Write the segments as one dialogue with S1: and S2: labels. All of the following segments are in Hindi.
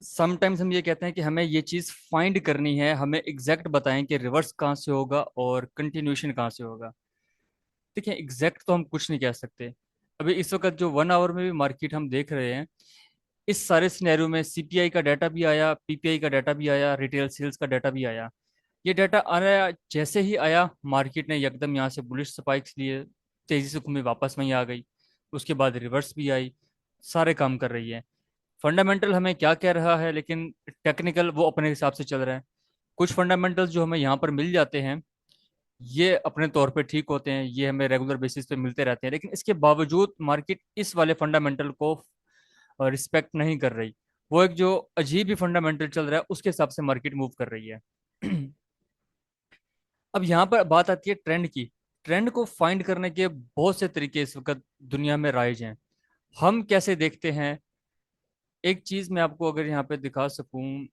S1: समटाइम्स हम ये कहते हैं कि हमें ये चीज़ फाइंड करनी है, हमें एग्जैक्ट बताएं कि रिवर्स कहाँ से होगा और कंटिन्यूशन कहाँ से होगा। देखिए एग्जैक्ट तो हम कुछ नहीं कह सकते। अभी इस वक्त जो 1 आवर में भी मार्केट हम देख रहे हैं, इस सारे सिनेरियो में सीपीआई का डाटा भी आया, पीपीआई का डाटा भी आया, रिटेल सेल्स का डाटा भी आया। ये डाटा आया, जैसे ही आया मार्केट ने एकदम यहाँ से बुलिश स्पाइक्स लिए, तेजी से घूमी वापस वहीं आ गई। उसके बाद रिवर्स भी आई। सारे काम कर रही है। फंडामेंटल हमें क्या कह रहा है, लेकिन टेक्निकल वो अपने हिसाब से चल रहा है। कुछ फंडामेंटल्स जो हमें यहाँ पर मिल जाते हैं, ये अपने तौर पे ठीक होते हैं, ये हमें रेगुलर बेसिस पे मिलते रहते हैं, लेकिन इसके बावजूद मार्केट इस वाले फंडामेंटल को रिस्पेक्ट नहीं कर रही। वो एक जो अजीब ही फंडामेंटल चल रहा है उसके हिसाब से मार्केट मूव कर रही है। अब यहाँ पर बात आती है ट्रेंड की। ट्रेंड को फाइंड करने के बहुत से तरीके इस वक्त दुनिया में राइज हैं। हम कैसे देखते हैं, एक चीज मैं आपको अगर यहाँ पे दिखा सकूं।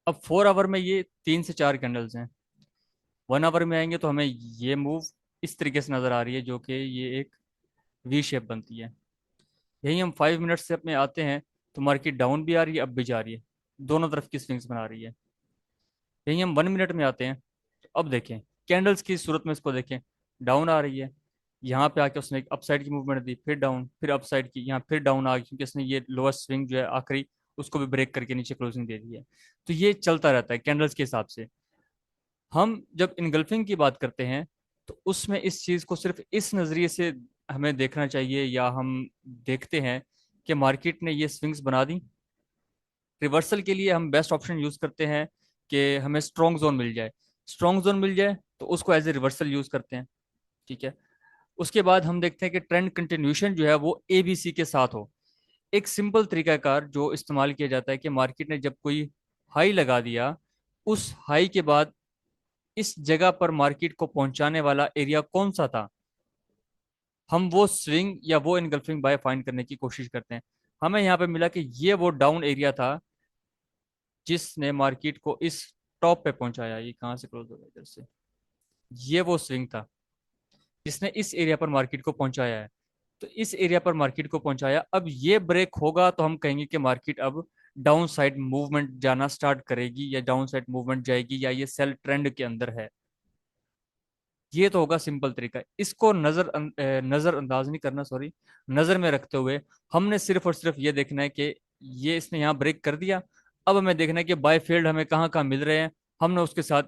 S1: अब 4 आवर में ये 3 से 4 कैंडल्स हैं। 1 आवर में आएंगे तो हमें ये मूव इस तरीके से नजर आ रही है, जो कि ये एक वी शेप बनती है। यही हम 5 मिनट्स से अपने आते हैं, तो मार्केट डाउन भी आ रही है, अब भी जा रही है। दोनों तरफ की स्विंग्स बना रही है। यही हम 1 मिनट में आते हैं, तो अब देखें कैंडल्स की सूरत में इसको देखें। डाउन आ रही है, यहाँ पे आके उसने एक अपसाइड की मूवमेंट दी, फिर डाउन, फिर अपसाइड की, यहाँ फिर डाउन आ गई क्योंकि उसने ये लोअर स्विंग जो है आखिरी, उसको भी ब्रेक करके नीचे क्लोजिंग दे दी है। तो ये चलता रहता है कैंडल्स के हिसाब से। हम जब इनगल्फिंग की बात करते हैं, तो उसमें इस चीज को सिर्फ इस नजरिए से हमें देखना चाहिए, या हम देखते हैं कि मार्केट ने ये स्विंग्स बना दी। रिवर्सल के लिए हम बेस्ट ऑप्शन यूज करते हैं कि हमें स्ट्रॉन्ग जोन मिल जाए। स्ट्रॉन्ग जोन मिल जाए तो उसको एज ए रिवर्सल यूज करते हैं। ठीक है। उसके बाद हम देखते हैं कि ट्रेंड कंटिन्यूशन जो है वो एबीसी के साथ हो। एक सिंपल तरीकाकार जो इस्तेमाल किया जाता है कि मार्केट ने जब कोई हाई लगा दिया, उस हाई के बाद इस जगह पर मार्केट को पहुंचाने वाला एरिया कौन सा था, हम वो स्विंग या वो इनगल्फिंग बाय फाइंड करने की कोशिश करते हैं। हमें यहाँ पे मिला कि ये वो डाउन एरिया था जिसने मार्केट को इस टॉप पे पहुंचाया। ये कहाँ से क्लोज होगा इधर से, ये वो स्विंग था जिसने इस एरिया पर मार्केट को पहुंचाया है। तो इस एरिया पर मार्केट को पहुंचाया, अब ये ब्रेक होगा तो हम कहेंगे कि मार्केट अब डाउन साइड मूवमेंट जाना स्टार्ट करेगी, या डाउन साइड मूवमेंट जाएगी, या ये सेल ट्रेंड के अंदर है। ये तो होगा सिंपल तरीका। इसको नजरअंदाज नहीं करना, सॉरी, नजर में रखते हुए हमने सिर्फ और सिर्फ ये देखना है कि ये इसने यहाँ ब्रेक कर दिया। अब हमें देखना है कि बाय फील्ड हमें कहाँ कहाँ मिल रहे हैं, हमने उसके साथ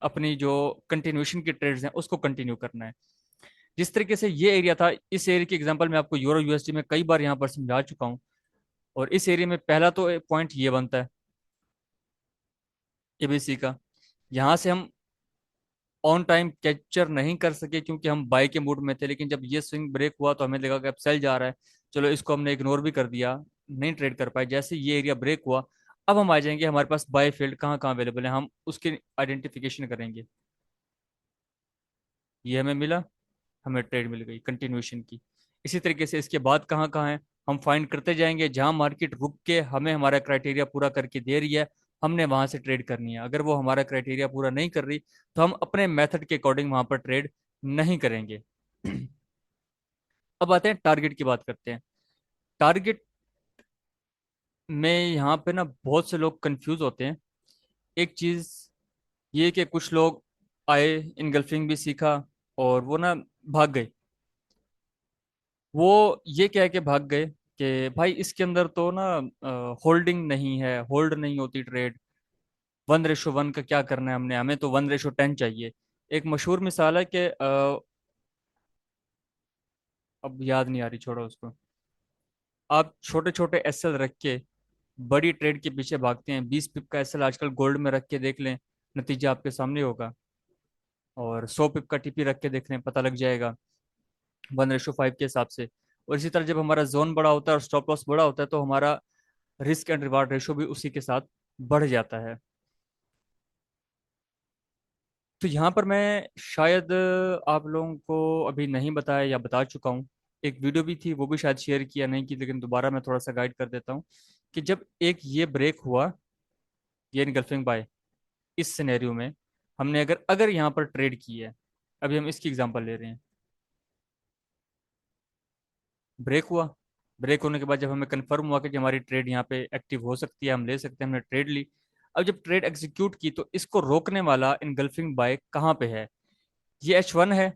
S1: अपनी जो कंटिन्यूशन की ट्रेड्स हैं उसको कंटिन्यू करना है। जिस तरीके से ये एरिया था, इस एरिया की एग्जांपल मैं आपको यूरो यूएसडी में कई बार यहाँ पर समझा चुका हूँ। और इस एरिया में पहला तो पॉइंट ये बनता है एबीसी का। यहाँ से हम ऑन टाइम कैप्चर नहीं कर सके क्योंकि हम बाय के मूड में थे, लेकिन जब ये स्विंग ब्रेक हुआ तो हमें लगा कि अब सेल जा रहा है। चलो इसको हमने इग्नोर भी कर दिया, नहीं ट्रेड कर पाए। जैसे ये एरिया ब्रेक हुआ, अब हम आ जाएंगे हमारे पास बाय फील्ड कहाँ कहाँ अवेलेबल है, हम उसकी आइडेंटिफिकेशन करेंगे। ये हमें मिला, हमें ट्रेड मिल गई कंटिन्यूएशन की। इसी तरीके से इसके बाद कहाँ कहाँ है हम फाइंड करते जाएंगे। जहां मार्केट रुक के हमें हमारा क्राइटेरिया पूरा करके दे रही है, हमने वहां से ट्रेड करनी है। अगर वो हमारा क्राइटेरिया पूरा नहीं कर रही, तो हम अपने मेथड के अकॉर्डिंग वहां पर ट्रेड नहीं करेंगे। अब आते हैं टारगेट की बात करते हैं। टारगेट में यहाँ पे ना बहुत से लोग कंफ्यूज होते हैं। एक चीज ये कि कुछ लोग आए, इनगल्फिंग भी सीखा, और वो ना भाग गए। वो ये कह के भाग गए कि भाई इसके अंदर तो ना होल्डिंग नहीं है, होल्ड नहीं होती ट्रेड। 1:1 का क्या करना है हमने, हमें तो 1:10 चाहिए। एक मशहूर मिसाल है कि अब याद नहीं आ रही, छोड़ो उसको। आप छोटे छोटे एसएल रख के बड़ी ट्रेड के पीछे भागते हैं। 20 पिप का एसएल आजकल गोल्ड में रख के देख लें, नतीजा आपके सामने होगा। और 100 पिप का टीपी रख के देख लें, पता लग जाएगा 1:5 के हिसाब से। और इसी तरह जब हमारा जोन बड़ा होता है और स्टॉप लॉस बड़ा होता है, तो हमारा रिस्क एंड रिवार्ड रेशो भी उसी के साथ बढ़ जाता है। तो यहाँ पर मैं शायद आप लोगों को अभी नहीं बताया या बता चुका हूँ। एक वीडियो भी थी, वो भी शायद शेयर किया नहीं की, लेकिन दोबारा मैं थोड़ा सा गाइड कर देता हूँ कि जब एक ये ब्रेक हुआ, ये इनगल्फिंग बाय, इस सिनेरियो में हमने अगर अगर यहाँ पर ट्रेड की है, अभी हम इसकी एग्जांपल ले रहे हैं। ब्रेक हुआ, ब्रेक होने के बाद जब हमें कंफर्म हुआ कि हमारी ट्रेड यहाँ पे एक्टिव हो सकती है, हम ले सकते हैं, हमने ट्रेड ली। अब जब ट्रेड एग्जीक्यूट की तो इसको रोकने वाला इनगल्फिंग बाय कहाँ पे है? ये H1 है।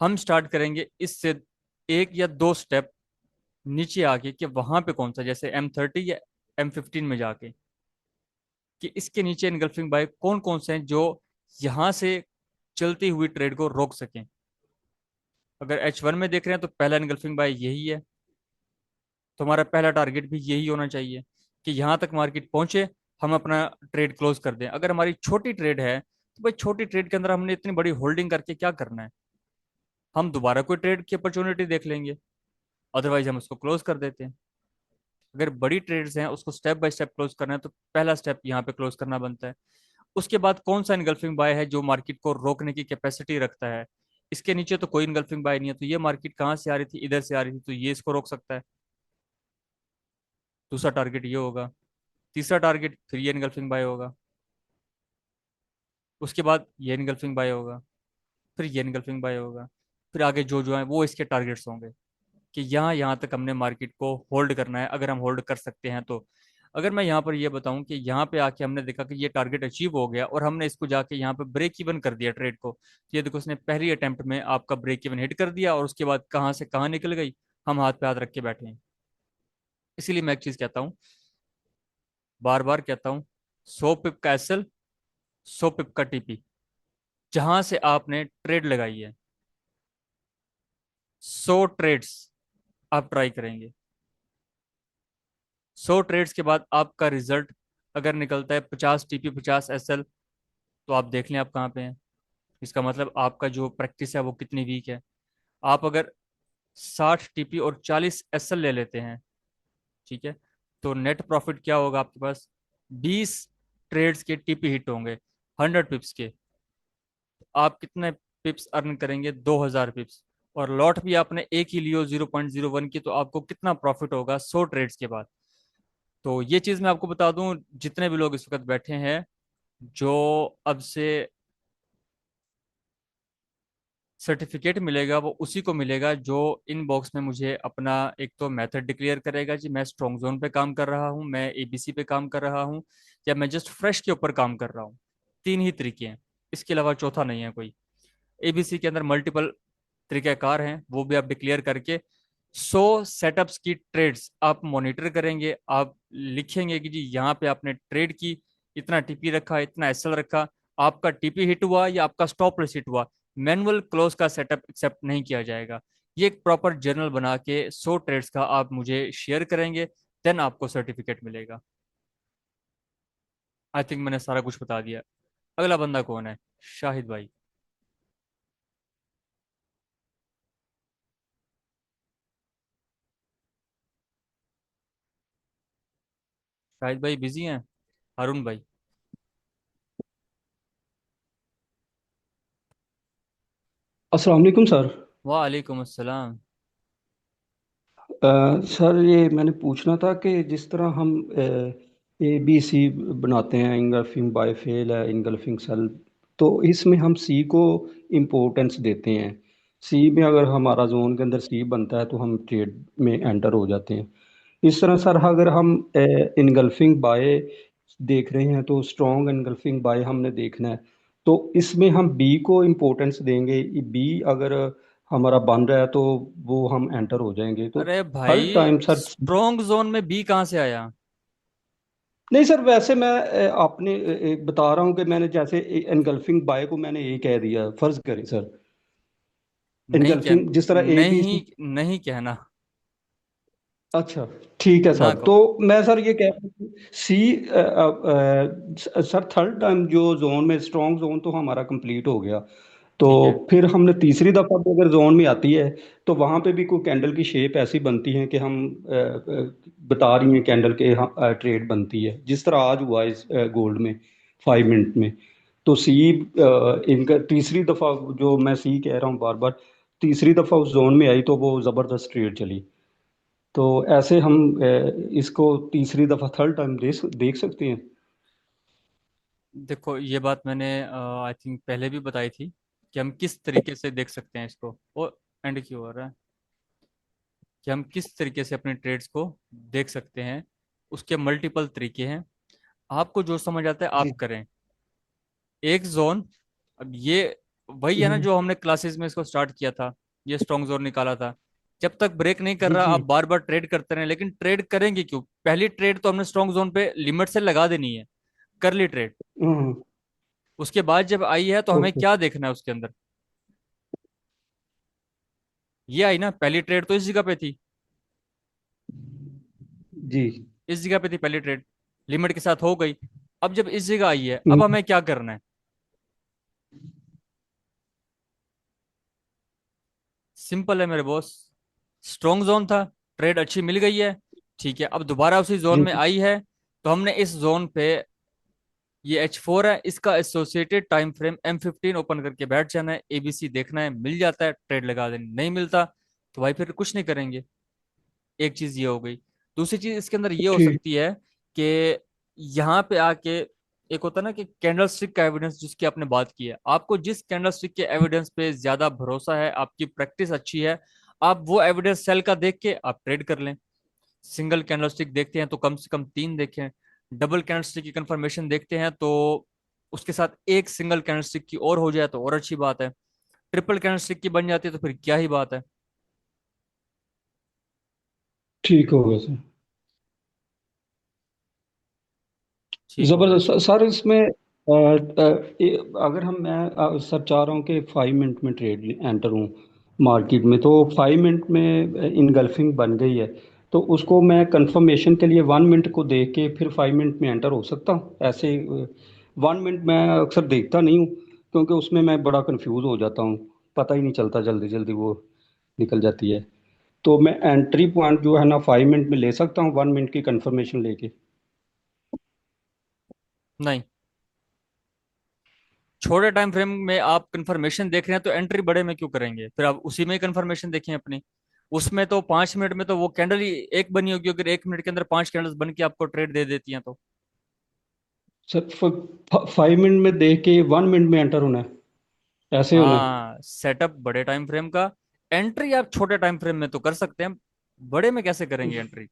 S1: हम स्टार्ट करेंगे इससे एक या दो स्टेप नीचे आके कि वहां पे कौन सा, जैसे M30 या M15 में जाके, कि इसके नीचे इनगल्फिंग बाय कौन कौन से हैं जो यहां से चलती हुई ट्रेड को रोक सकें। अगर H1 में देख रहे हैं तो पहला इनगल्फिंग बाय यही है, तो हमारा पहला टारगेट भी यही होना चाहिए कि यहाँ तक मार्केट पहुंचे, हम अपना ट्रेड क्लोज कर दें। अगर हमारी छोटी ट्रेड है तो भाई छोटी ट्रेड के अंदर हमने इतनी बड़ी होल्डिंग करके क्या करना है? हम दोबारा कोई ट्रेड की अपॉर्चुनिटी देख लेंगे, अदरवाइज हम उसको क्लोज कर देते हैं। अगर बड़ी ट्रेड्स हैं उसको स्टेप बाय स्टेप क्लोज करना है तो पहला स्टेप यहाँ पे क्लोज करना बनता है। उसके बाद कौन सा इनगल्फिंग बाय है जो मार्केट को रोकने की कैपेसिटी रखता है? इसके नीचे तो कोई इनगल्फिंग बाय नहीं है, तो ये मार्केट कहाँ से आ रही थी? इधर से आ रही थी, तो ये इसको रोक सकता है। दूसरा टारगेट ये होगा। तीसरा टारगेट फिर ये इनगल्फिंग बाय होगा। उसके बाद ये इनगल्फिंग बाय होगा। फिर ये इनगल्फिंग बाय होगा। फिर आगे जो जो है वो इसके टारगेट्स होंगे कि यहाँ यहाँ तक हमने मार्केट को होल्ड करना है, अगर हम होल्ड कर सकते हैं तो। अगर मैं यहाँ पर ये बताऊं कि यहाँ पे आके हमने देखा कि ये टारगेट अचीव हो गया और हमने इसको जाके यहाँ पे ब्रेक इवन कर दिया ट्रेड को, तो ये देखो उसने पहली अटेम्प्ट में आपका ब्रेक इवन हिट कर दिया और उसके बाद कहाँ से कहाँ निकल गई, हम हाथ पे हाथ रख के बैठे हैं। इसीलिए मैं एक चीज कहता हूँ, बार बार कहता हूँ, 100 पिप का एसएल, 100 पिप का टीपी, जहां से आपने ट्रेड लगाई है, 100 ट्रेड्स आप ट्राई करेंगे। 100 ट्रेड्स के बाद आपका रिजल्ट अगर निकलता है 50 टीपी 50 एसएल, तो आप देख लें आप कहाँ पे हैं। इसका मतलब आपका जो प्रैक्टिस है वो कितनी वीक है। आप अगर 60 टीपी और 40 एसएल ले लेते हैं, ठीक है, तो नेट प्रॉफिट क्या होगा आपके पास? 20 ट्रेड्स के टीपी हिट होंगे, 100 पिप्स के। आप कितने पिप्स अर्न करेंगे? 2000 पिप्स। और लॉट भी आपने एक ही लियो 0.01 की, तो आपको कितना प्रॉफिट होगा 100 ट्रेड्स के बाद? तो ये चीज मैं आपको बता दूं, जितने भी लोग इस वक्त बैठे हैं, जो अब से सर्टिफिकेट मिलेगा वो उसी को मिलेगा जो इनबॉक्स में मुझे अपना एक तो मेथड डिक्लेयर करेगा जी मैं स्ट्रॉन्ग जोन पे काम कर रहा हूँ, मैं एबीसी पे काम कर रहा हूँ, या मैं जस्ट फ्रेश के ऊपर काम कर रहा हूँ। तीन ही तरीके हैं, इसके अलावा चौथा नहीं है कोई। एबीसी के अंदर मल्टीपल तरीक़ाकार हैं, वो भी आप डिक्लेयर करके 100 सेटअप्स की ट्रेड्स आप मॉनिटर करेंगे। आप लिखेंगे कि जी यहाँ पे आपने ट्रेड की, इतना टीपी रखा, इतना एसएल रखा, आपका टीपी हिट हुआ या आपका स्टॉप लॉस हिट हुआ। मैनुअल क्लोज का सेटअप एक्सेप्ट नहीं किया जाएगा। ये एक प्रॉपर जर्नल बना के 100 ट्रेड्स का आप मुझे शेयर करेंगे, देन आपको सर्टिफिकेट मिलेगा। आई थिंक मैंने सारा कुछ बता दिया। अगला बंदा कौन है? शाहिद भाई। शाहिद भाई बिजी हैं? हारून भाई।
S2: अस्सलाम वालेकुम सर।
S1: वालेकुम अस्सलाम।
S2: सर ये मैंने पूछना था कि जिस तरह हम ए बी सी बनाते हैं, इंगल्फिंग बायफेल है, इंगल्फिंग सेल, तो इसमें हम सी को इम्पोर्टेंस देते हैं। सी में अगर हमारा जोन के अंदर सी बनता है तो हम ट्रेड में एंटर हो जाते हैं। इस तरह सर अगर हम इनगल्फिंग बाय देख रहे हैं तो स्ट्रॉन्ग इनगल्फिंग बाय हमने देखना है, तो इसमें हम बी को इम्पोर्टेंस देंगे। बी अगर हमारा बन रहा है तो वो हम एंटर हो जाएंगे। तो
S1: अरे
S2: हर
S1: भाई,
S2: टाइम सर,
S1: स्ट्रॉन्ग जोन में बी कहाँ से आया?
S2: नहीं सर, वैसे मैं आपने बता रहा हूँ कि मैंने जैसे एनगल्फिंग बाय को मैंने ये कह दिया, फर्ज करें सर,
S1: नहीं कह
S2: एनगल्फिंग जिस तरह ए बी
S1: नहीं
S2: सी।
S1: नहीं कहना।
S2: अच्छा, ठीक है
S1: ना
S2: सर। तो
S1: कहो।
S2: मैं सर ये कह रहा हूँ सी, सर थर्ड टाइम जो जोन में स्ट्रॉन्ग जोन तो हमारा कंप्लीट हो गया, तो
S1: ठीक है।
S2: फिर हमने तीसरी दफा भी अगर जोन में आती है तो वहां पे भी कोई कैंडल की शेप ऐसी बनती है कि हम बता रही हैं कैंडल के ट्रेड बनती है, जिस तरह आज हुआ इस गोल्ड में 5 मिनट में। तो सी इनका तीसरी दफा, जो मैं सी कह रहा हूँ बार बार, तीसरी दफा उस जोन में आई तो वो जबरदस्त ट्रेड चली। तो ऐसे हम इसको तीसरी दफा थर्ड टाइम देख सकते हैं।
S1: देखो ये बात मैंने आई थिंक पहले भी बताई थी कि हम किस तरीके से देख सकते हैं इसको। वो एंड क्यों हो रहा है कि हम किस तरीके से अपने ट्रेड्स को देख सकते हैं। उसके मल्टीपल तरीके हैं। आपको जो समझ आता है
S2: जी।
S1: आप करें। एक जोन, अब ये वही है ना
S2: हम्म,
S1: जो हमने क्लासेस में इसको स्टार्ट किया था। ये स्ट्रॉन्ग जोन निकाला था। जब तक ब्रेक नहीं कर
S2: जी
S1: रहा
S2: जी।
S1: आप बार बार ट्रेड करते रहे, लेकिन ट्रेड करेंगे क्यों? पहली ट्रेड तो हमने स्ट्रॉन्ग जोन पे लिमिट से लगा देनी है। कर ली ट्रेड।
S2: हम्म।
S1: उसके बाद जब आई है तो हमें
S2: ओके।
S1: क्या देखना है उसके अंदर? ये आई ना, पहली ट्रेड तो इस जगह पे थी।
S2: जी।
S1: इस जगह पे थी पहली ट्रेड। लिमिट के साथ हो गई। अब जब इस जगह आई है अब
S2: हम्म,
S1: हमें क्या करना है? सिंपल है मेरे बॉस। स्ट्रॉन्ग जोन था, ट्रेड अच्छी मिल गई है, ठीक है। अब दोबारा उसी जोन
S2: जी
S1: में आई है तो हमने इस जोन पे, ये H4 है, इसका associated time frame M15 open करके बैठ जाना है। एबीसी देखना है, मिल जाता है ट्रेड लगा देनी, नहीं मिलता तो भाई फिर कुछ नहीं करेंगे। एक चीज ये हो गई। दूसरी चीज इसके अंदर ये हो
S2: ठीक।
S1: सकती है कि यहाँ पे आके एक होता है ना कि कैंडल स्टिक का एविडेंस जिसकी आपने बात की है, आपको जिस कैंडल स्टिक के एविडेंस पे ज्यादा भरोसा है, आपकी प्रैक्टिस अच्छी है, आप वो एविडेंस सेल का देख के आप ट्रेड कर लें। सिंगल कैंडलस्टिक देखते हैं तो कम से कम तीन देखें। डबल कैंडलस्टिक की कंफर्मेशन देखते हैं तो उसके साथ एक सिंगल कैंडलस्टिक की और हो जाए तो और अच्छी बात है। ट्रिपल कैंडलस्टिक की बन जाती है तो फिर क्या ही बात है।
S2: ठीक हो गया सर।
S1: ठीक हो गया।
S2: जबरदस्त सर। इसमें अगर मैं सर चाह रहा हूँ कि 5 मिनट में ट्रेड एंटर हूँ मार्केट में, तो 5 मिनट में इनगल्फिंग बन गई है, तो उसको मैं कंफर्मेशन के लिए 1 मिनट को देख के फिर 5 मिनट में एंटर हो सकता हूँ ऐसे? 1 मिनट मैं अक्सर देखता नहीं हूँ, क्योंकि उसमें मैं बड़ा कंफ्यूज हो जाता हूँ, पता ही नहीं चलता, जल्दी जल्दी वो निकल जाती है। तो मैं एंट्री पॉइंट जो है ना 5 मिनट में ले सकता हूँ, 1 मिनट की कंफर्मेशन लेके?
S1: नहीं, छोटे टाइम फ्रेम में आप कंफर्मेशन देख रहे हैं तो एंट्री बड़े में क्यों करेंगे? फिर आप उसी में ही कंफर्मेशन देखें अपनी। उसमें तो 5 मिनट में तो वो कैंडल ही एक बनी होगी, अगर 1 मिनट के अंदर 5 कैंडल्स बन के आपको ट्रेड दे देती हैं तो।
S2: सर 5 मिनट में देख के 1 मिनट में एंटर होना है, ऐसे होना है?
S1: हाँ, सेटअप बड़े टाइम फ्रेम का। एंट्री आप छोटे टाइम फ्रेम में तो कर सकते हैं, बड़े में कैसे करेंगे एंट्री?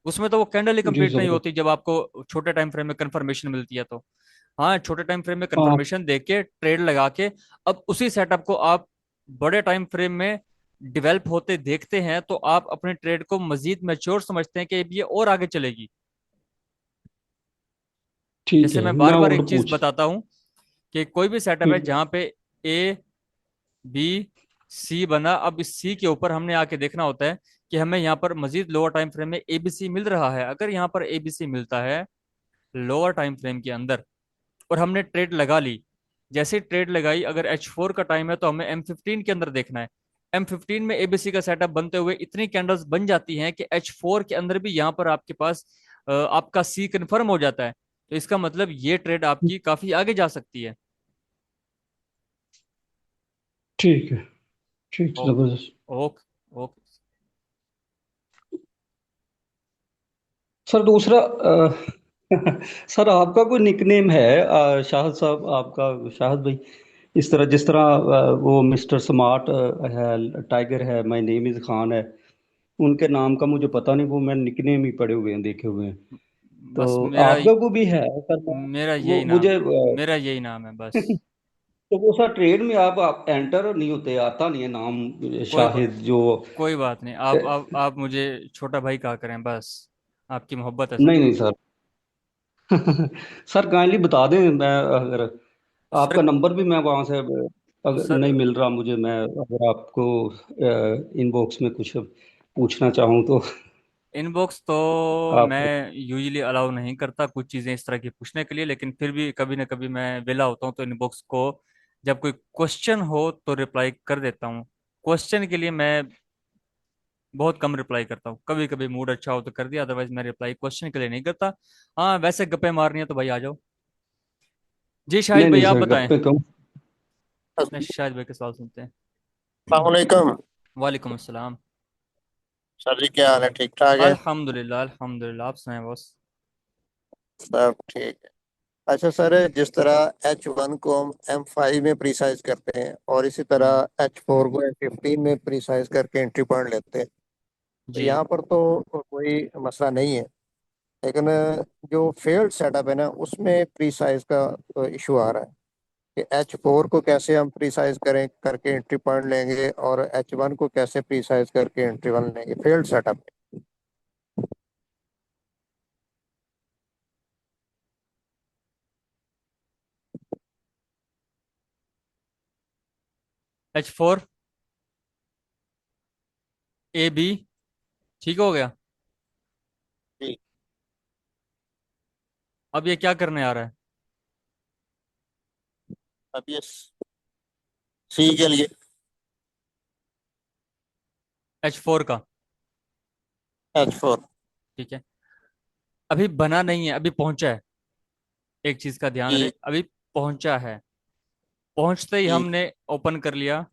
S1: उसमें तो वो कैंडल ही
S2: जी
S1: कंप्लीट नहीं
S2: जबरदस्त।
S1: होती जब आपको छोटे टाइम फ्रेम में कंफर्मेशन मिलती है तो। हाँ, छोटे टाइम फ्रेम में
S2: हाँ।
S1: कंफर्मेशन देख के ट्रेड लगा के अब उसी सेटअप को आप बड़े टाइम फ्रेम में डिवेल्प होते देखते हैं तो आप अपने ट्रेड को मजीद मैच्योर समझते हैं कि अब ये और आगे चलेगी।
S2: ठीक
S1: जैसे
S2: है,
S1: मैं
S2: मैं
S1: बार बार एक
S2: उल्ट
S1: चीज
S2: पूछ।
S1: बताता हूँ कि कोई भी सेटअप है
S2: हम्म,
S1: जहाँ पे ए बी सी बना, अब इस सी के ऊपर हमने आके देखना होता है कि हमें यहाँ पर मजीद लोअर टाइम फ्रेम में एबीसी मिल रहा है। अगर यहाँ पर एबीसी मिलता है लोअर टाइम फ्रेम के अंदर और हमने ट्रेड लगा ली, जैसे ट्रेड लगाई, अगर H4 का टाइम है तो हमें M15 के अंदर देखना है। M15 में एबीसी का सेटअप बनते हुए इतनी कैंडल्स बन जाती हैं कि H4 के अंदर भी यहाँ पर आपके पास आपका सी कंफर्म हो जाता है। तो इसका मतलब ये ट्रेड आपकी काफी आगे जा सकती है।
S2: ठीक है। ठीक,
S1: ओ,
S2: जबरदस्त।
S1: Okay okay.
S2: सर दूसरा सर आपका कोई निकनेम है शाहद साहब, आपका शाहद भाई, इस तरह जिस तरह वो मिस्टर स्मार्ट है, टाइगर है, माय नेम इज खान है, उनके नाम का मुझे पता नहीं, वो मैं निकनेम ही पड़े हुए हैं, देखे हुए हैं। तो
S1: बस मेरा
S2: आपका को भी है सर?
S1: मेरा
S2: वो
S1: यही नाम,
S2: मुझे
S1: मेरा यही नाम है बस।
S2: तो वो सर ट्रेड में आप एंटर नहीं होते, आता नहीं है नाम
S1: कोई बा,
S2: शाहिद जो?
S1: कोई बात नहीं,
S2: अ,
S1: आप मुझे छोटा भाई कहा करें बस। आपकी मोहब्बत है सर।
S2: नहीं नहीं सर। सर काइंडली बता दें, मैं अगर
S1: सर
S2: आपका नंबर भी मैं वहाँ से अगर
S1: सर
S2: नहीं मिल रहा मुझे, मैं अगर आपको इनबॉक्स में कुछ पूछना चाहूँ तो
S1: इनबॉक्स तो
S2: आप?
S1: मैं यूजली अलाउ नहीं करता कुछ चीज़ें इस तरह की पूछने के लिए, लेकिन फिर भी कभी ना कभी मैं वेला होता हूँ तो इनबॉक्स को जब कोई क्वेश्चन हो तो रिप्लाई कर देता हूँ। क्वेश्चन के लिए मैं बहुत कम रिप्लाई करता हूँ, कभी कभी मूड अच्छा हो तो कर दिया, अदरवाइज मैं रिप्लाई क्वेश्चन के लिए नहीं करता। हाँ, वैसे गप्पे मारनी है तो भाई आ जाओ। जी शाहिद
S2: नहीं
S1: भाई
S2: नहीं
S1: आप
S2: सर,
S1: बताएं।
S2: गप्पे कम।
S1: नहीं, शाहिद भाई के सवाल सुनते हैं।
S3: अस्सलामुअलैकुम।
S1: वालेकुम अस्सलाम।
S3: सर जी क्या हाल है, ठीक ठाक है?
S1: अल्हम्दुलिल्लाह अल्हम्दुलिल्लाह, आप सुनाएं बॉस।
S3: सब ठीक है। अच्छा सर, जिस तरह H1 को हम M5 में प्रीसाइज करते हैं और इसी
S1: हम्म।
S3: तरह H4 को M15 में प्रीसाइज करके एंट्री पॉइंट लेते हैं, तो
S1: जी।
S3: यहाँ पर तो कोई मसला नहीं है। लेकिन जो फेल्ड सेटअप है ना, उसमें प्रीसाइज का इशू आ रहा है कि H4 को कैसे हम प्रीसाइज करें करके एंट्री पॉइंट लेंगे और H1 को कैसे प्रीसाइज करके एंट्री पॉइंट लेंगे फेल्ड सेटअप।
S1: H4 AB ठीक हो गया।
S3: जी।
S1: अब ये क्या करने आ रहा है?
S3: अब ये सी के लिए।
S1: H4 का।
S3: H4।
S1: ठीक है। अभी बना नहीं है, अभी पहुंचा है। एक चीज का ध्यान रहे,
S3: जी।
S1: अभी पहुंचा है। पहुंचते ही
S3: जी।
S1: हमने ओपन कर लिया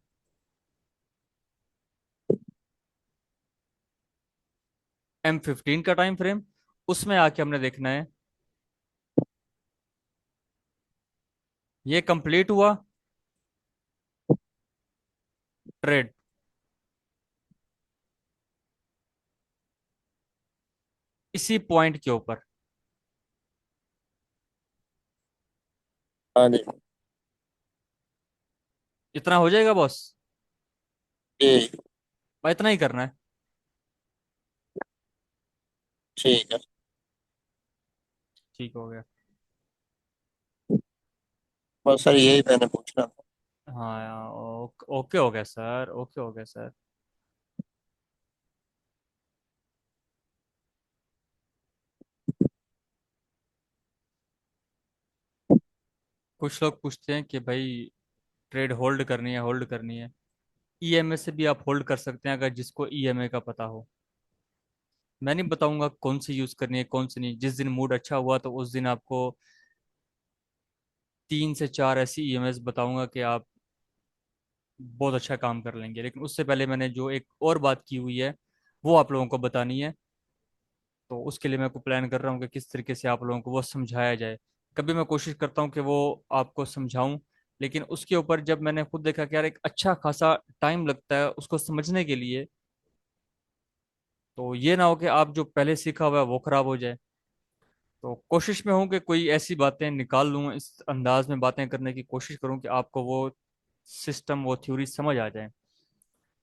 S1: M15 का टाइम फ्रेम। उसमें आके हमने देखना है ये कंप्लीट हुआ ट्रेड, इसी पॉइंट के ऊपर।
S3: हाँ जी।
S1: इतना हो जाएगा बॉस?
S3: जी।
S1: भाई इतना ही करना है।
S3: ठीक है।
S1: ठीक हो गया।
S3: बस सर यही मैंने पूछना था।
S1: हाँ ओके हो गया सर, ओके हो गया सर। कुछ लोग पूछते हैं कि भाई ट्रेड होल्ड करनी है, होल्ड करनी है। ईएमए से भी आप होल्ड कर सकते हैं, अगर जिसको ईएमए का पता हो। मैं नहीं बताऊंगा कौन सी यूज करनी है कौन सी नहीं। जिस दिन मूड अच्छा हुआ तो उस दिन आपको 3 से 4 ऐसी ईएमएस बताऊंगा कि आप बहुत अच्छा काम कर लेंगे। लेकिन उससे पहले मैंने जो एक और बात की हुई है वो आप लोगों को बतानी है। तो उसके लिए मैं को प्लान कर रहा हूँ कि किस तरीके से आप लोगों को वो समझाया जाए। कभी मैं कोशिश करता हूँ कि वो आपको समझाऊं, लेकिन उसके ऊपर जब मैंने खुद देखा कि यार एक अच्छा खासा टाइम लगता है उसको समझने के लिए, तो ये ना हो कि आप जो पहले सीखा हुआ है वो खराब हो जाए। तो कोशिश में हूँ कि कोई ऐसी बातें निकाल लूँ, इस अंदाज में बातें करने की कोशिश करूँ कि आपको वो सिस्टम वो थ्योरी समझ आ जाए,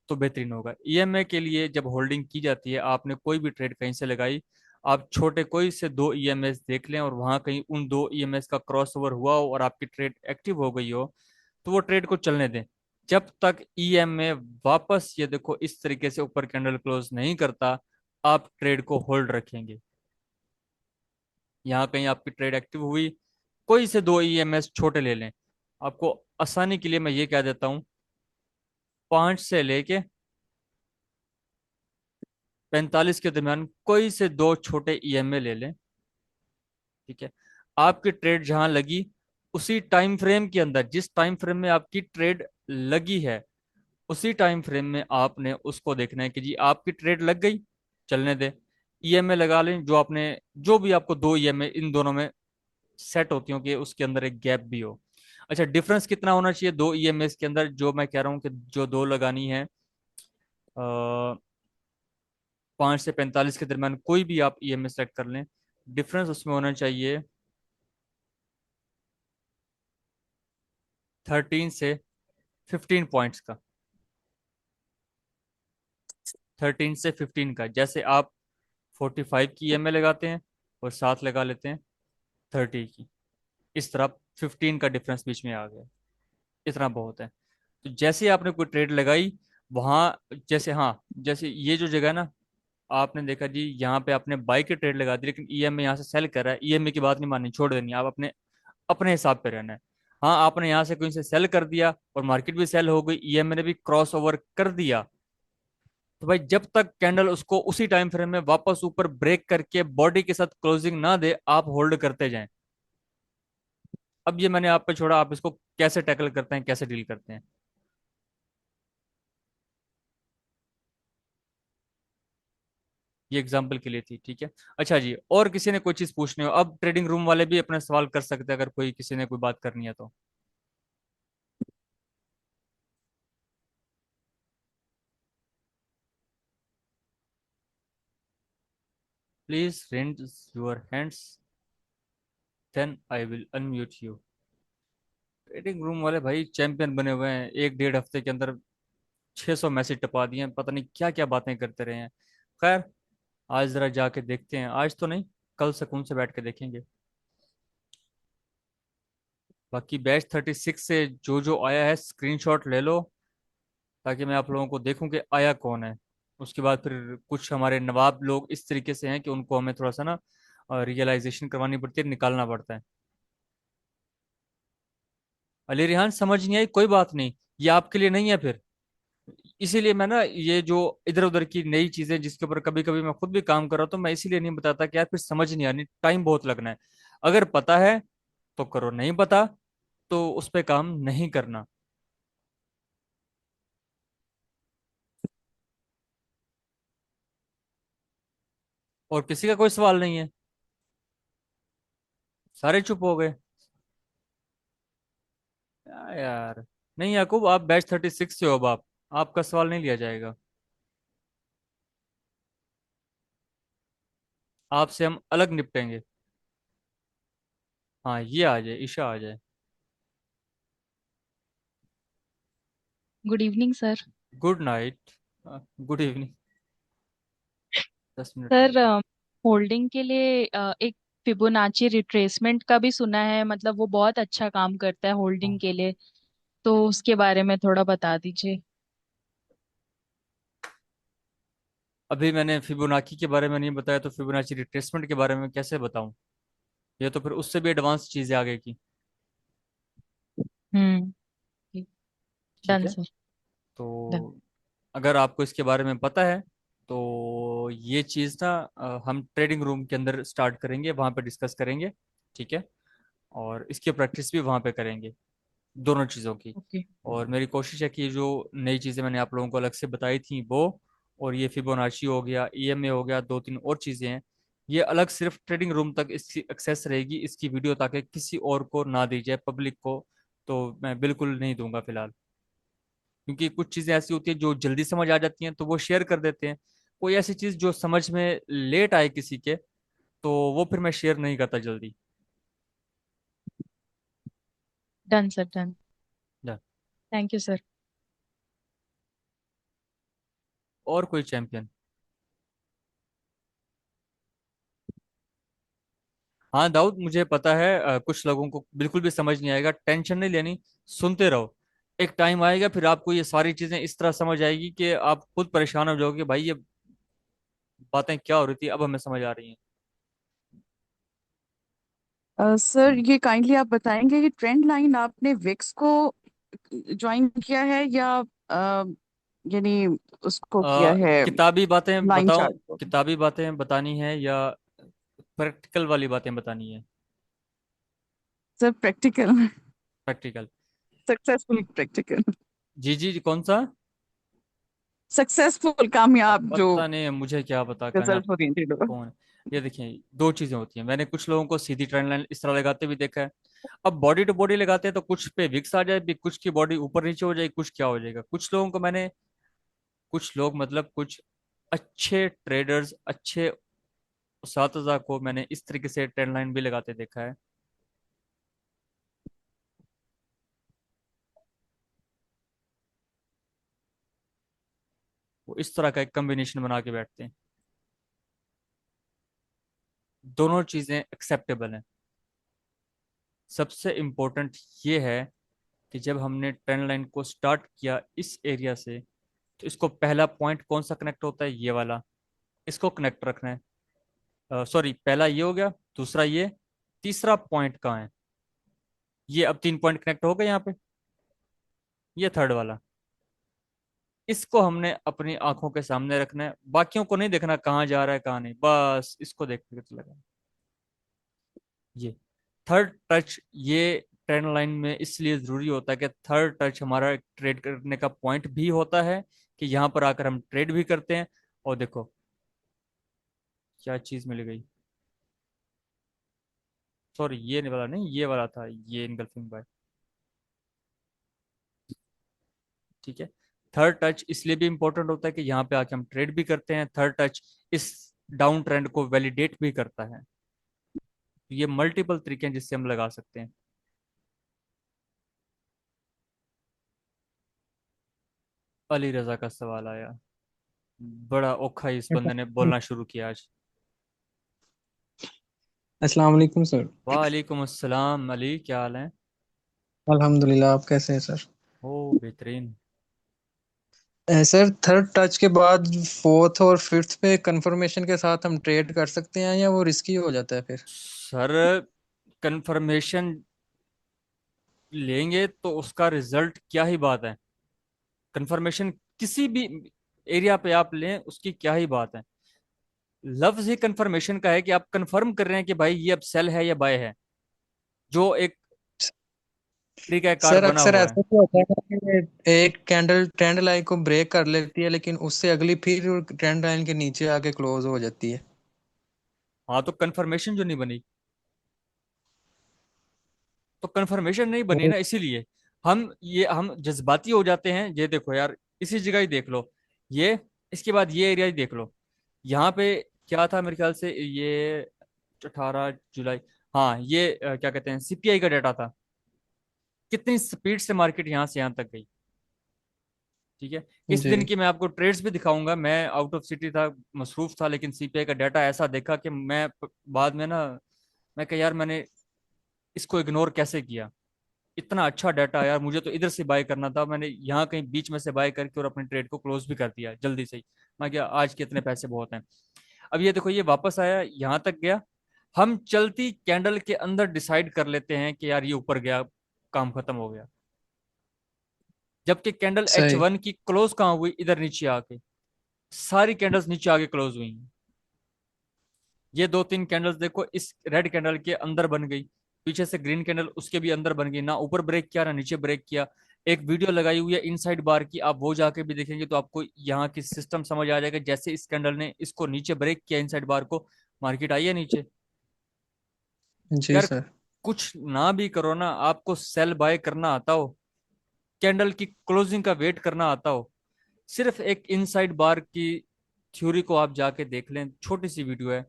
S1: तो बेहतरीन होगा। ईएमए के लिए जब होल्डिंग की जाती है, आपने कोई भी ट्रेड कहीं से लगाई, आप छोटे कोई से 2 ईएमएस देख लें और वहां कहीं उन 2 ईएमएस का क्रॉस ओवर हुआ हो और आपकी ट्रेड एक्टिव हो गई हो, तो वो ट्रेड को चलने दें। जब तक ईएमए वापस ये देखो इस तरीके से ऊपर कैंडल क्लोज नहीं करता, आप ट्रेड को होल्ड रखेंगे। यहाँ कहीं आपकी ट्रेड एक्टिव हुई, कोई से 2 ईएमएस छोटे ले लें। आपको आसानी के लिए मैं ये कह देता हूँ, 5 से लेके 45 के दरमियान कोई से 2 छोटे ईएमए ले लें। ठीक है। आपकी ट्रेड जहां लगी, उसी टाइम फ्रेम के अंदर, जिस टाइम फ्रेम में आपकी ट्रेड लगी है, उसी टाइम फ्रेम में आपने उसको देखना है कि जी आपकी ट्रेड लग गई, चलने दे। ईएमए लगा लें जो आपने, जो भी आपको 2 ईएमए इन दोनों में सेट होती हो कि उसके अंदर एक गैप भी हो। अच्छा, डिफरेंस कितना होना चाहिए 2 ईएमएस के अंदर? जो मैं कह रहा हूँ कि जो दो लगानी है, 5 से 45 के दरम्यान कोई भी आप ईएमएस सेट कर लें, डिफरेंस उसमें होना चाहिए 13 से 15 पॉइंट्स का। 13 से 15 का, जैसे आप 45 की ईएमए लगाते हैं और साथ लगा लेते हैं 30 की, इस तरह 15 का डिफरेंस बीच में आ गया। इतना बहुत है। तो जैसे ही आपने कोई ट्रेड लगाई वहां, जैसे हाँ, जैसे ये जो जगह है ना, आपने देखा जी यहाँ पे आपने बाई की ट्रेड लगा दी, लेकिन ईएमए यहाँ से सेल कर रहा है, ईएमए की बात नहीं माननी, छोड़ देनी, आप अपने अपने हिसाब पे रहना है। हाँ, आपने यहाँ से कोई से सेल कर दिया और मार्केट भी सेल हो गई, ईएमए ने भी क्रॉस ओवर कर दिया, तो भाई जब तक कैंडल उसको उसी टाइम फ्रेम में वापस ऊपर ब्रेक करके बॉडी के साथ क्लोजिंग ना दे, आप होल्ड करते जाएं। अब ये मैंने आप पे छोड़ा, आप इसको कैसे टैकल करते हैं, कैसे डील करते हैं। ये एग्जाम्पल के लिए थी, ठीक है। अच्छा जी, और किसी ने कोई चीज पूछनी हो, अब ट्रेडिंग रूम वाले भी अपना सवाल कर सकते हैं, अगर कोई किसी ने कोई बात करनी है तो। Please raise your hands, then I will unmute you. Trading room वाले भाई चैंपियन बने हुए हैं, एक डेढ़ हफ्ते के अंदर 600 मैसेज टपा दिए हैं, पता नहीं क्या क्या बातें करते रहे हैं। खैर, आज जरा जाके देखते हैं, आज तो नहीं, कल सुकून से बैठ के देखेंगे। बाकी बैच 36 से जो जो आया है स्क्रीनशॉट ले लो, ताकि मैं आप लोगों को देखूं कि आया कौन है। उसके बाद फिर कुछ हमारे नवाब लोग इस तरीके से हैं कि उनको हमें थोड़ा सा ना रियलाइजेशन करवानी पड़ती है, निकालना पड़ता है। अली रिहान समझ नहीं आई, कोई बात नहीं, ये आपके लिए नहीं है फिर। इसीलिए मैं ना ये जो इधर उधर की नई चीजें जिसके ऊपर कभी कभी मैं खुद भी काम कर रहा हूँ, तो मैं इसीलिए नहीं बताता कि यार फिर समझ नहीं आनी, टाइम बहुत लगना है। अगर पता है तो करो, नहीं पता तो उस पे काम नहीं करना। और किसी का कोई सवाल नहीं है, सारे चुप हो गए। यार, नहीं याकूब, आप बैच 36 से हो, अब आप, आपका सवाल नहीं लिया जाएगा। आपसे हम अलग निपटेंगे। हाँ, ये आ जाए, ईशा आ जाए।
S4: Good evening sir.
S1: Good night. Good evening. 10 minute
S4: sir,
S1: पहले।
S4: होल्डिंग के लिए एक फिबोनाची रिट्रेसमेंट का भी सुना है, मतलब वो बहुत अच्छा काम करता है
S1: हाँ,
S4: होल्डिंग के लिए। तो उसके बारे में थोड़ा बता दीजिए।
S1: अभी मैंने फिबोनाची के बारे में नहीं बताया, तो फिबोनाची रिट्रेसमेंट के बारे में कैसे बताऊं। ये तो फिर उससे भी एडवांस चीजें आ गई की।
S4: हम्म।
S1: ठीक
S4: डन
S1: है।
S4: सर। डन।
S1: तो अगर आपको इसके बारे में पता है, तो ये चीज़ ना हम ट्रेडिंग रूम के अंदर स्टार्ट करेंगे, वहाँ पे डिस्कस करेंगे। ठीक है। और इसकी प्रैक्टिस भी वहाँ पे करेंगे, दोनों चीज़ों की।
S4: ओके।
S1: और मेरी कोशिश है कि ये जो नई चीज़ें मैंने आप लोगों को अलग से बताई थी वो, और ये फिबोनाची हो गया, ईएमए हो गया, दो तीन और चीज़ें हैं, ये अलग सिर्फ ट्रेडिंग रूम तक इसकी एक्सेस रहेगी, इसकी वीडियो, ताकि किसी और को ना दी जाए, पब्लिक को तो मैं बिल्कुल नहीं दूंगा फिलहाल। क्योंकि कुछ चीजें ऐसी होती है जो जल्दी समझ आ जाती हैं, तो वो शेयर कर देते हैं। कोई ऐसी चीज जो समझ में लेट आए किसी के, तो वो फिर मैं शेयर नहीं करता जल्दी।
S4: Done sir. डन।
S1: जा।
S4: Thank you sir.
S1: और कोई चैंपियन? हाँ दाऊद, मुझे पता है कुछ लोगों को बिल्कुल भी समझ नहीं आएगा, टेंशन नहीं लेनी, सुनते रहो। एक टाइम आएगा फिर आपको ये सारी चीजें इस तरह समझ आएगी कि आप खुद परेशान हो जाओगे, भाई ये बातें क्या हो रही थी, अब हमें समझ आ रही हैं।
S5: सर, ये काइंडली आप बताएंगे कि ट्रेंड लाइन आपने विक्स को ज्वाइन किया है या यानी उसको किया है
S1: किताबी बातें
S5: लाइन
S1: बताऊं,
S5: चार्ट को?
S1: किताबी बातें बतानी है या प्रैक्टिकल वाली बातें बतानी है?
S5: Sir, practical.
S1: Practical.
S5: Successful practical.
S1: जी जी जी, कौन सा?
S5: सक्सेसफुल
S1: अब
S5: कामयाब जो
S1: पता नहीं मुझे क्या पता करना आप
S5: रिजल्ट ओरिएंटेड हो।
S1: कौन है। ये देखिए, दो चीजें होती हैं, मैंने कुछ लोगों को सीधी ट्रेंड लाइन इस तरह लगाते भी देखा है। अब बॉडी टू बॉडी लगाते हैं तो कुछ पे विक्स आ जाए भी, कुछ की बॉडी ऊपर नीचे हो जाए, कुछ क्या हो जाएगा। कुछ लोगों को मैंने, कुछ लोग मतलब कुछ अच्छे ट्रेडर्स, अच्छे उस्ताद को मैंने इस तरीके से ट्रेंड लाइन भी लगाते देखा है। वो इस तरह का एक कॉम्बिनेशन बना के बैठते हैं। दोनों चीजें एक्सेप्टेबल हैं। सबसे इम्पोर्टेंट ये है कि जब हमने ट्रेंड लाइन को स्टार्ट किया इस एरिया से, तो इसको पहला पॉइंट कौन सा कनेक्ट होता है, ये वाला, इसको कनेक्ट रखना है। सॉरी, पहला ये हो गया, दूसरा ये, तीसरा पॉइंट कहाँ है, ये अब 3 पॉइंट कनेक्ट हो गए यहाँ पे, ये थर्ड वाला। इसको हमने अपनी आंखों के सामने रखना है, बाकियों को नहीं देखना कहाँ जा रहा है कहाँ नहीं, बस इसको देख के चलेगा। ये थर्ड टच, ये ट्रेंड लाइन में इसलिए ज़रूरी होता है कि थर्ड टच हमारा ट्रेड करने का पॉइंट भी होता है, कि यहाँ पर आकर हम ट्रेड भी करते हैं। और देखो क्या चीज़ मिल गई, सॉरी ये नहीं वाला, नहीं ये वाला था, ये इनगल्फिंग बाय। ठीक है, थर्ड टच इसलिए भी इंपॉर्टेंट होता है कि यहाँ पे आके हम ट्रेड भी करते हैं। थर्ड टच इस डाउन ट्रेंड को वैलिडेट भी करता है। तो ये मल्टीपल तरीके हैं जिससे हम लगा सकते हैं। अली रजा का सवाल आया, बड़ा औखा इस बंदे ने बोलना शुरू किया आज।
S6: अस्सलाम वालेकुम सर।
S1: वालेकुम अस्सलाम अली, क्या हाल है?
S6: अल्हम्दुलिल्लाह, आप कैसे हैं सर?
S1: ओ बेहतरीन।
S6: सर थर्ड टच के बाद फोर्थ और फिफ्थ पे कंफर्मेशन के साथ हम ट्रेड कर सकते हैं या वो रिस्की हो जाता है फिर?
S1: सर कंफर्मेशन लेंगे तो उसका रिजल्ट क्या ही बात है। कंफर्मेशन किसी भी एरिया पे आप लें, उसकी क्या ही बात है। लफ्ज ही कंफर्मेशन का है कि आप कंफर्म कर रहे हैं कि भाई ये अब सेल है या बाय है, जो एक तरीकाकार
S6: सर
S1: बना
S6: अक्सर
S1: हुआ है।
S6: ऐसा भी होता है ना कि एक कैंडल ट्रेंड लाइन को ब्रेक कर लेती है लेकिन उससे अगली फिर ट्रेंड लाइन के नीचे आके क्लोज हो जाती है।
S1: हाँ तो कंफर्मेशन जो नहीं बनी, तो कंफर्मेशन नहीं बनी
S6: वो-
S1: ना, इसीलिए हम जज्बाती हो जाते हैं। ये देखो यार, इसी जगह ही देख लो, ये इसके बाद ये एरिया ही देख लो। यहाँ पे क्या था मेरे ख्याल से, ये 18 जुलाई, हाँ ये क्या कहते हैं, सीपीआई का डाटा था। कितनी स्पीड से मार्केट यहाँ से यहाँ तक गई। ठीक है, इस दिन
S6: जी
S1: की मैं आपको ट्रेड्स भी दिखाऊंगा। मैं आउट ऑफ सिटी था, मसरूफ था, लेकिन सीपीआई का डाटा ऐसा देखा कि बाद में ना, मैं कहा यार मैंने इसको इग्नोर कैसे किया। इतना अच्छा डाटा यार, मुझे तो इधर से बाय करना था, मैंने यहाँ कहीं बीच में से बाय करके और अपने ट्रेड को क्लोज भी कर दिया जल्दी से ही। मैं क्या, आज के इतने पैसे बहुत हैं। अब ये देखो, ये वापस आया, यहाँ तक गया। हम चलती कैंडल के अंदर डिसाइड कर लेते हैं कि यार ये ऊपर गया, काम खत्म हो गया। जबकि कैंडल एच
S6: सही।
S1: वन की क्लोज कहाँ हुई, इधर नीचे आके। सारी कैंडल्स नीचे आके क्लोज हुई हैं। ये दो तीन कैंडल्स देखो, इस रेड कैंडल के अंदर बन गई, पीछे से ग्रीन कैंडल उसके भी अंदर बन गई, ना ऊपर ब्रेक किया ना नीचे ब्रेक किया। एक वीडियो लगाई हुई है इनसाइड बार की, आप वो जाके भी देखेंगे तो आपको यहाँ की सिस्टम समझ आ जाएगा। जैसे इस कैंडल ने इसको नीचे ब्रेक किया इनसाइड बार को, मार्केट आई है नीचे।
S6: जी
S1: यार
S6: सर।
S1: कुछ ना भी करो ना, आपको सेल बाय करना आता हो, कैंडल की क्लोजिंग का वेट करना आता हो, सिर्फ एक इनसाइड बार की थ्योरी को आप जाके देख लें, छोटी सी वीडियो है,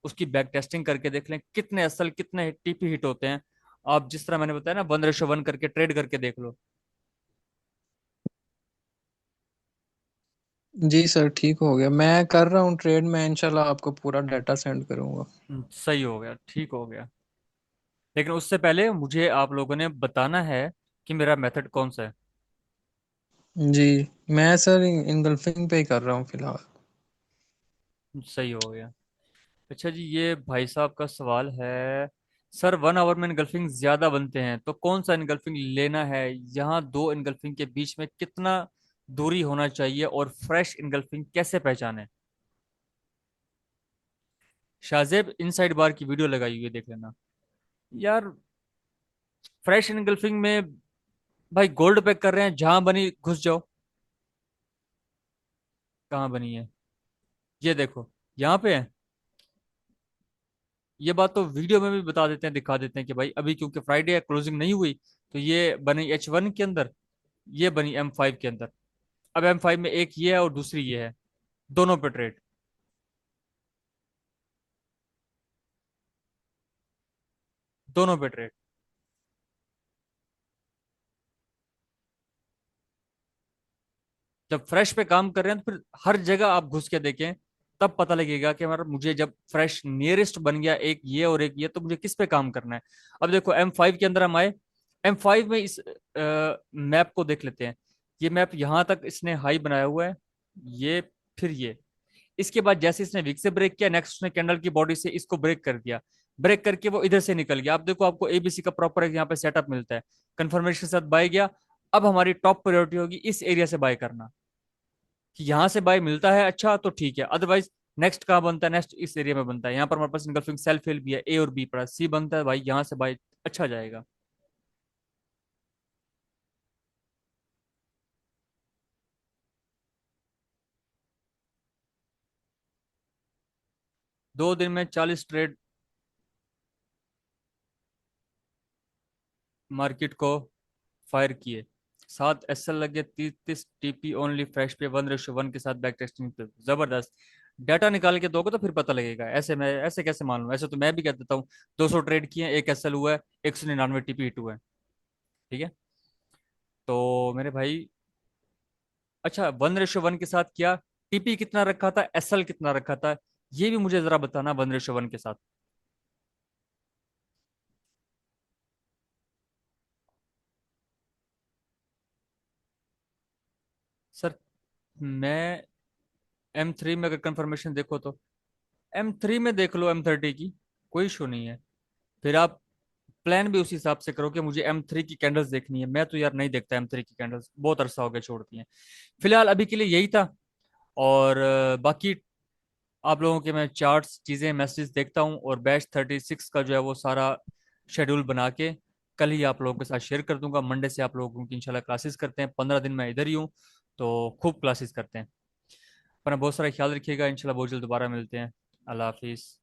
S1: उसकी बैक टेस्टिंग करके देख लें कितने असल कितने टीपी हिट होते हैं। आप जिस तरह मैंने बताया ना, 1:1 करके ट्रेड करके देख लो।
S6: जी सर ठीक हो गया, मैं कर रहा हूँ ट्रेड। मैं इंशाल्लाह आपको पूरा डाटा सेंड करूंगा।
S1: सही हो गया, ठीक हो गया। लेकिन उससे पहले मुझे आप लोगों ने बताना है कि मेरा मेथड कौन सा है।
S6: जी मैं सर इनगल्फिंग पे ही कर रहा हूँ फिलहाल।
S1: सही हो गया। अच्छा जी, ये भाई साहब का सवाल है, सर 1 आवर में इनगल्फिंग ज्यादा बनते हैं तो कौन सा इनगल्फिंग लेना है? यहाँ दो इनगल्फिंग के बीच में कितना दूरी होना चाहिए और फ्रेश इनगल्फिंग कैसे पहचाने? शाहजेब इनसाइड बार की वीडियो लगाई हुई है, देख लेना यार। फ्रेश इनगल्फिंग में भाई गोल्ड पे कर रहे हैं, जहां बनी घुस जाओ। कहाँ बनी है, ये देखो, यहाँ पे है। ये बात तो वीडियो में भी बता देते हैं, दिखा देते हैं कि भाई अभी क्योंकि फ्राइडे है, क्लोजिंग नहीं हुई, तो ये बनी H1 के अंदर, ये बनी M5 के अंदर। अब M5 में एक ये है और दूसरी ये है, दोनों पे ट्रेड, दोनों पे ट्रेड। जब फ्रेश पे काम कर रहे हैं तो फिर हर जगह आप घुस के देखें, तब पता लगेगा कि हमारा, मुझे जब फ्रेश नियरेस्ट बन गया एक ये और एक ये, तो मुझे किस पे काम करना है। अब देखो M5 के अंदर हम आए, M5 में इस मैप को देख लेते हैं। ये मैप यहाँ तक इसने हाई बनाया हुआ है, ये, फिर ये। इसके बाद जैसे इसने विक से ब्रेक किया, नेक्स्ट उसने कैंडल की बॉडी से इसको ब्रेक कर दिया, ब्रेक करके वो इधर से निकल गया। आप देखो, आपको एबीसी का प्रॉपर यहाँ पे सेटअप मिलता है, कंफर्मेशन के साथ बाय गया। अब हमारी टॉप प्रायोरिटी होगी इस एरिया से बाय करना, कि यहाँ से बाय मिलता है अच्छा तो ठीक है, अदरवाइज नेक्स्ट कहाँ बनता है, नेक्स्ट इस एरिया में बनता है। यहाँ पर हमारे पास इनगल्फिंग सेल फेल भी है, ए और बी पड़ा, सी बनता है भाई, यहाँ से बाय अच्छा जाएगा। 2 दिन में 40 ट्रेड मार्केट को फायर किए, 7 एसएल लगे, 30 टीपी ओनली फ्रेश पे 1:1 के साथ बैक टेस्टिंग पे। जबरदस्त। डाटा निकाल के दोगे तो फिर पता लगेगा, ऐसे मैं ऐसे कैसे मान लूं? ऐसे तो मैं भी कह देता हूँ 200 ट्रेड किए, 1 एसएल हुआ है, 199 टीपी हिट हुआ है। ठीक है, तो मेरे भाई, अच्छा 1:1 के साथ क्या टीपी कितना रखा था, एसएल कितना रखा था, ये भी मुझे जरा बताना 1:1 के साथ। सर मैं M3 में अगर कंफर्मेशन देखो तो M3 में देख लो, M30 की कोई इशू नहीं है। फिर आप प्लान भी उसी हिसाब से करो कि मुझे M3 की कैंडल्स देखनी है। मैं तो यार नहीं देखता M3 की कैंडल्स, बहुत अरसा हो गया छोड़ दिए। फिलहाल अभी के लिए यही था। और बाकी आप लोगों के मैं चार्ट्स चीज़ें मैसेज देखता हूँ, और बैच 36 का जो है वो सारा शेड्यूल बना के कल ही आप लोगों के साथ शेयर कर दूंगा। मंडे से आप लोगों की इंशाल्लाह क्लासेस करते हैं, 15 दिन मैं इधर ही हूँ, तो खूब क्लासेस करते हैं। अपना बहुत सारा ख्याल रखिएगा, इंशाल्लाह बहुत जल्द दोबारा मिलते हैं। अल्लाह हाफिज़।